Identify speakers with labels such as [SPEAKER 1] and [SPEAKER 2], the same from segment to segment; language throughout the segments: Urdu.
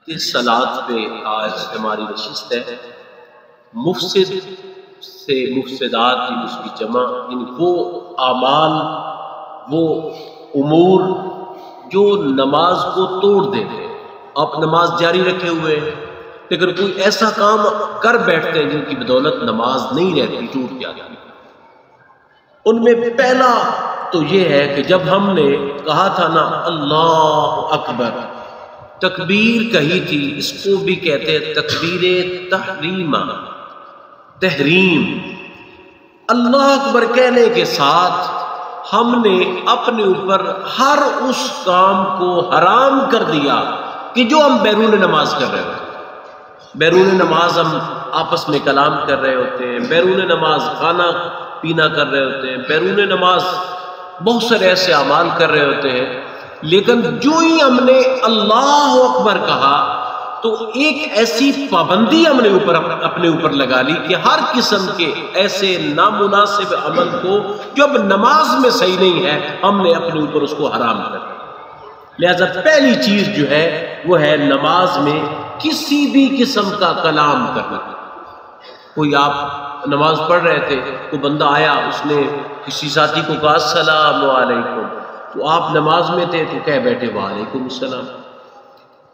[SPEAKER 1] اس صلاۃ پہ آج ہماری نشست ہے۔ مفسد سے مفسدات کی اس کی جمع، یعنی وہ اعمال، وہ امور جو نماز کو توڑ دیتے ہیں۔ آپ نماز جاری رکھے ہوئے ہیں لیکن کوئی ایسا کام کر بیٹھتے ہیں جن کی بدولت نماز نہیں رہتی، ٹوٹ جاتی۔ ان میں پہلا تو یہ ہے کہ جب ہم نے کہا تھا نا اللہ اکبر، تکبیر کہی تھی، اس کو بھی کہتے ہیں تکبیر تحریمہ، تحریم۔ اللہ اکبر کہنے کے ساتھ ہم نے اپنے اوپر ہر اس کام کو حرام کر دیا کہ جو ہم بیرون نماز کر رہے ہوتے ہیں۔ بیرون نماز ہم آپس میں کلام کر رہے ہوتے ہیں، بیرون نماز کھانا پینا کر رہے ہوتے ہیں، بیرون نماز بہت سارے ایسے اعمال کر رہے ہوتے ہیں، لیکن جو ہی ہم نے اللہ اکبر کہا تو ایک ایسی پابندی ہم نے اپنے اوپر لگا لی کہ ہر قسم کے ایسے نامناسب عمل کو جو اب نماز میں صحیح نہیں ہے، ہم نے اپنے اوپر اس کو حرام کر دیا۔ لہذا پہلی چیز جو ہے وہ ہے نماز میں کسی بھی قسم کا کلام کرنا۔ کوئی آپ نماز پڑھ رہے تھے، کوئی بندہ آیا، اس نے کسی ساتھی کو کہا السلام علیکم، تو آپ نماز میں تھے تو کہہ بیٹھے وعلیکم السلام۔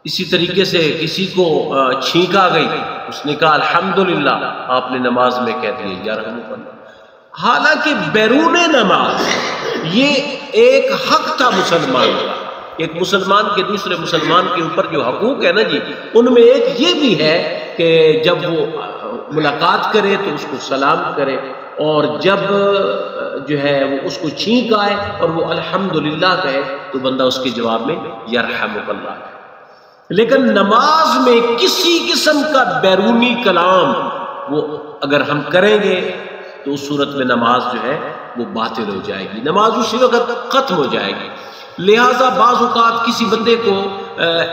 [SPEAKER 1] اسی طریقے سے کسی کو چھینک آ گئی، اس نے کہا الحمدللہ، آپ نے نماز میں کہہ دیا یرحمک اللہ۔ حالانکہ بیرون نماز یہ ایک حق تھا مسلمان کا، ایک مسلمان کے دوسرے مسلمان کے اوپر جو حقوق ہے نا جی، ان میں ایک یہ بھی ہے کہ جب وہ ملاقات کرے تو اس کو سلام کرے، اور جب جو ہے وہ اس کو چھینک آئے اور وہ الحمدللہ کہے تو بندہ اس کے جواب میں یرحمک اللہ کہے۔ لیکن نماز میں کسی قسم کا بیرونی کلام وہ اگر ہم کریں گے تو اس صورت میں نماز جو ہے وہ باطل ہو جائے گی، نماز اسی وقت ختم ہو جائے گی۔ لہٰذا بعض اوقات کسی بندے کو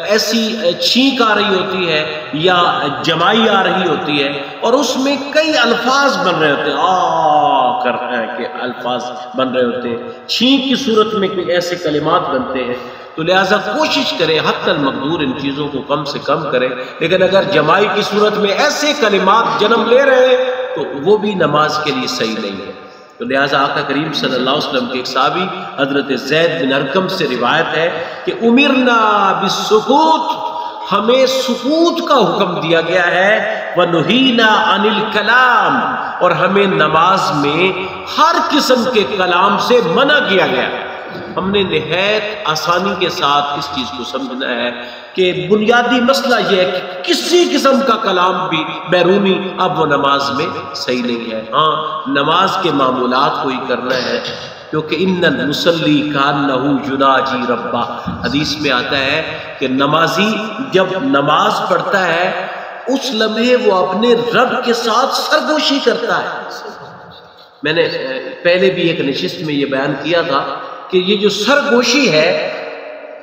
[SPEAKER 1] ایسی چھینک آ رہی ہوتی ہے یا جمائی آ رہی ہوتی ہے اور اس میں کئی الفاظ بن رہے ہوتے ہیں، کر رہے ہیں کہ الفاظ بن رہے ہوتے ہیں، چھینک کی صورت میں کوئی ایسے کلمات بنتے ہیں، تو لہٰذا کوشش کریں حتی المقدور ان چیزوں کو کم سے کم کریں۔ لیکن اگر جمائی کی صورت میں ایسے کلمات جنم لے رہے ہیں تو وہ بھی نماز کے لیے صحیح نہیں ہے۔ تو لہٰذا آقا کریم صلی اللہ علیہ وسلم کے ایک صحابی حضرت زید بن ارقم سے روایت ہے کہ امرنا بالسکوت، ہمیں سکوت کا حکم دیا گیا ہے، ونہینا عن الکلام، اور ہمیں نماز میں ہر قسم کے کلام سے منع کیا گیا ہے۔ ہم نے نہایت آسانی کے ساتھ اس چیز کو سمجھنا ہے کہ بنیادی مسئلہ یہ ہے کہ کسی قسم کا کلام بھی بیرونی اب وہ نماز میں صحیح نہیں ہے۔ ہاں نماز کے معمولات کو ہی کرنا ہے، کیونکہ ان المصلی کانہ یناجی ربہ، حدیث میں آتا ہے کہ نمازی جب نماز پڑھتا ہے اس لمحے وہ اپنے رب کے ساتھ سرگوشی کرتا ہے۔ میں نے پہلے بھی ایک نشست میں یہ بیان کیا تھا کہ یہ جو سرگوشی ہے،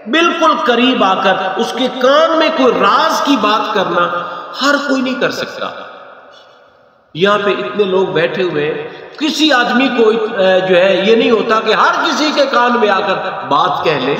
[SPEAKER 1] بالکل قریب آ کر اس کے کان میں کوئی راز کی بات کرنا ہر کوئی نہیں کر سکتا۔ یہاں پہ اتنے لوگ بیٹھے ہوئے، کسی آدمی کو جو ہے یہ نہیں ہوتا کہ ہر کسی کے کان میں آ کر بات کہہ لے۔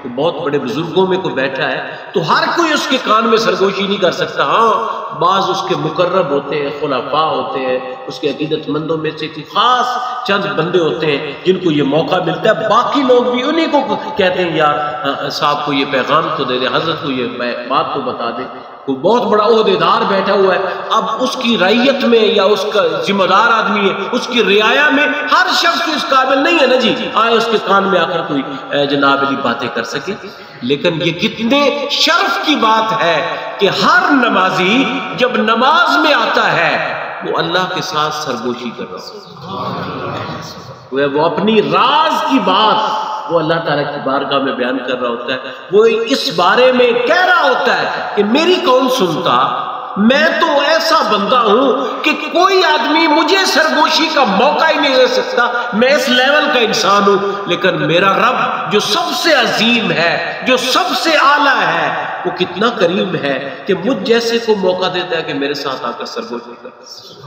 [SPEAKER 1] تو بہت بڑے بزرگوں میں کوئی بیٹھا ہے تو ہر کوئی اس کے کان میں سرگوشی نہیں کر سکتا۔ ہاں بعض اس کے مقرب ہوتے ہیں، خلفاء ہوتے ہیں، اس کے عقیدت مندوں میں سے خاص چند بندے ہوتے ہیں جن کو یہ موقع ملتا ہے، باقی لوگ بھی انہی کو کہتے ہیں یار صاحب کو یہ پیغام تو دے دے، حضرت کو یہ بات تو بتا دے۔ کوئی بہت بڑا عہدیدار بیٹھا ہوا ہے، اب اس کی رعیت میں یا اس کا ذمہ دار آدمی ہے، اس کی رعایا میں ہر شخص اس قابل نہیں ہے نا جی آئے اس کے کان میں آ کر کوئی جناب علی باتیں کر سکے۔ لیکن یہ کتنے شرف کی بات ہے کہ ہر نمازی جب نماز میں آتا ہے وہ اللہ کے ساتھ سرگوشی کر رہا ہے، وہ اپنی راز کی بات وہ اللہ تعالیٰ کی بارگاہ میں بیان کر رہا ہوتا ہے، وہ اس بارے میں کہہ رہا ہوتا ہے کہ میری کون سنتا، میں تو ایسا بندہ ہوں کہ کوئی آدمی مجھے سرگوشی کا موقع ہی نہیں دے سکتا، میں اس لیول کا انسان ہوں، لیکن میرا رب جو سب سے عظیم ہے، جو سب سے اعلیٰ ہے، وہ کتنا کریم ہے کہ مجھ جیسے کو موقع دیتا ہے کہ میرے ساتھ آ کر سرگوشی کرتا ہے۔